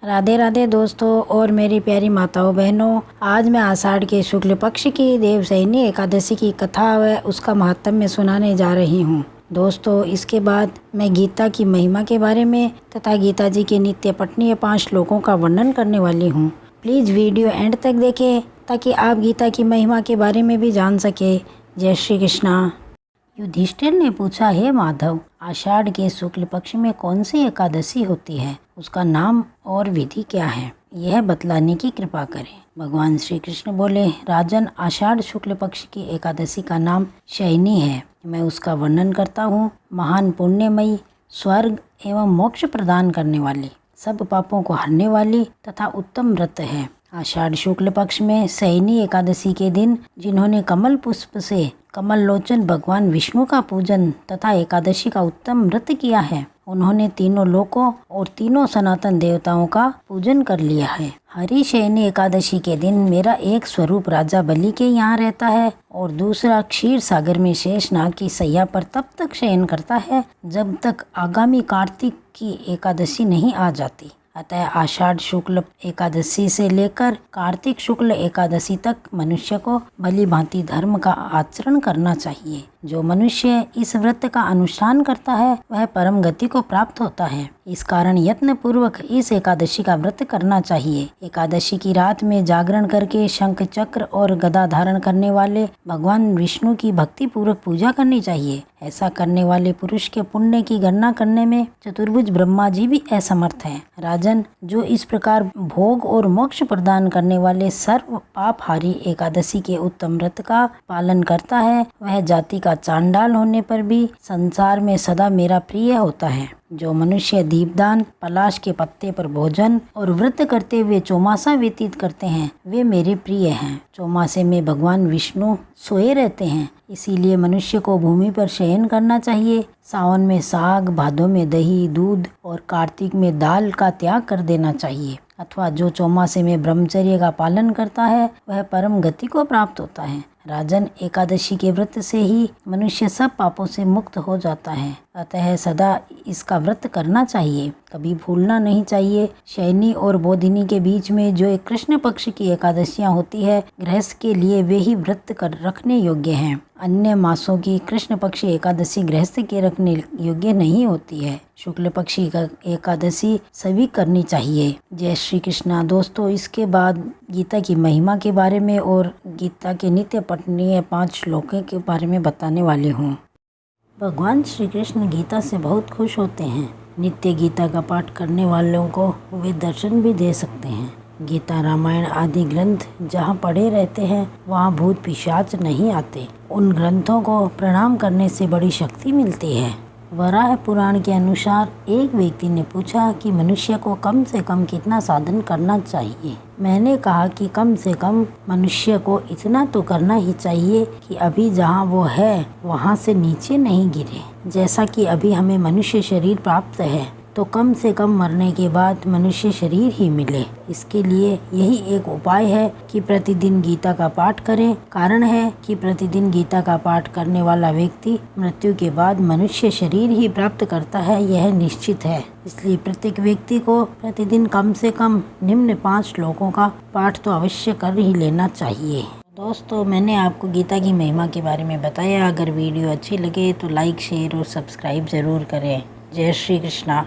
राधे राधे दोस्तों और मेरी प्यारी माताओं बहनों, आज मैं आषाढ़ के शुक्ल पक्ष की देवशयनी एकादशी की कथा व उसका महात्म्य सुनाने जा रही हूँ। दोस्तों, इसके बाद मैं गीता की महिमा के बारे में तथा गीता जी के नित्य पठनीय 5 श्लोकों का वर्णन करने वाली हूँ। प्लीज़ वीडियो एंड तक देखें ताकि आप गीता की महिमा के बारे में भी जान सके। जय श्री कृष्णा। युधिष्ठिर ने पूछा, हे माधव, आषाढ़ के शुक्ल पक्ष में कौन सी एकादशी होती है, उसका नाम और विधि क्या है, यह बतलाने की कृपा करें। भगवान श्री कृष्ण बोले, राजन, आषाढ़ शुक्ल पक्ष की एकादशी का नाम शयनी है। मैं उसका वर्णन करता हूँ। महान पुण्यमयी, स्वर्ग एवं मोक्ष प्रदान करने वाली, सब पापों को हरने वाली तथा उत्तम व्रत है। आषाढ़ शुक्ल पक्ष में शयनी एकादशी के दिन जिन्होंने कमल पुष्प से कमल लोचन भगवान विष्णु का पूजन तथा एकादशी का उत्तम व्रत किया है, उन्होंने तीनों लोकों और तीनों सनातन देवताओं का पूजन कर लिया है। हरि शयनी एकादशी के दिन मेरा एक स्वरूप राजा बलि के यहाँ रहता है और दूसरा क्षीर सागर में शेषनाग की सैया पर तब तक शयन करता है जब तक आगामी कार्तिक की एकादशी नहीं आ जाती। अतः आषाढ़ शुक्ल एकादशी से लेकर कार्तिक शुक्ल एकादशी तक मनुष्य को भली भांति धर्म का आचरण करना चाहिए। जो मनुष्य इस व्रत का अनुष्ठान करता है वह परम गति को प्राप्त होता है। इस कारण यत्न पूर्वक इस एकादशी का व्रत करना चाहिए। एकादशी की रात में जागरण करके शंख चक्र और गदा धारण करने वाले भगवान विष्णु की भक्ति पूर्वक पूजा करनी चाहिए। ऐसा करने वाले पुरुष के पुण्य की गणना करने में चतुर्भुज ब्रह्मा जी भी असमर्थ हैं। राजन, जो इस प्रकार भोग और मोक्ष प्रदान करने वाले सर्व पापहारी एकादशी के उत्तम व्रत का पालन करता है, वह जाति का चांडाल होने पर भी संसार में सदा मेरा प्रिय होता है। जो मनुष्य दीपदान, पलाश के पत्ते पर भोजन और व्रत करते हुए चौमासा व्यतीत करते हैं, वे मेरे प्रिय हैं। चौमासे में भगवान विष्णु सोए रहते हैं, इसीलिए मनुष्य को भूमि पर शयन करना चाहिए। सावन में साग, भादों में दही दूध और कार्तिक में दाल का त्याग कर देना चाहिए। अथवा जो चौमासे में ब्रह्मचर्य का पालन करता है वह परम गति को प्राप्त होता है। राजन, एकादशी के व्रत से ही मनुष्य सब पापों से मुक्त हो जाता है, अतः सदा इसका व्रत करना चाहिए, कभी भूलना नहीं चाहिए। शयनी और बोधिनी के बीच में जो एक कृष्ण पक्ष की एकादशियां होती है, गृहस्थ के लिए वे ही व्रत कर रखने योग्य हैं। अन्य मासों की कृष्ण पक्षी एकादशी गृहस्थ के रखने योग्य नहीं होती है। शुक्ल पक्षी का एकादशी सभी करनी चाहिए। जय श्री कृष्णा। दोस्तों, इसके बाद गीता की महिमा के बारे में और गीता के नित्य पठनीय 5 श्लोकों के बारे में बताने वाली हूँ। भगवान श्री कृष्ण गीता से बहुत खुश होते हैं। नित्य गीता का पाठ करने वालों को वे दर्शन भी दे सकते हैं। गीता, रामायण आदि ग्रंथ जहाँ पढ़े रहते हैं वहाँ भूत पिशाच नहीं आते। उन ग्रंथों को प्रणाम करने से बड़ी शक्ति मिलती है। वराह पुराण के अनुसार एक व्यक्ति ने पूछा कि मनुष्य को कम से कम कितना साधन करना चाहिए। मैंने कहा कि कम से कम मनुष्य को इतना तो करना ही चाहिए कि अभी जहाँ वो है वहाँ से नीचे नहीं गिरे। जैसा कि अभी हमें मनुष्य शरीर प्राप्त है तो कम से कम मरने के बाद मनुष्य शरीर ही मिले। इसके लिए यही एक उपाय है कि प्रतिदिन गीता का पाठ करें। कारण है कि प्रतिदिन गीता का पाठ करने वाला व्यक्ति मृत्यु के बाद मनुष्य शरीर ही प्राप्त करता है, यह निश्चित है। इसलिए प्रत्येक व्यक्ति को प्रतिदिन कम से कम निम्न 5 श्लोकों का पाठ तो अवश्य कर ही लेना चाहिए। दोस्तों, मैंने आपको गीता की महिमा के बारे में बताया। अगर वीडियो अच्छी लगे तो लाइक, शेयर और सब्सक्राइब ज़रूर करें। जय श्री कृष्णा।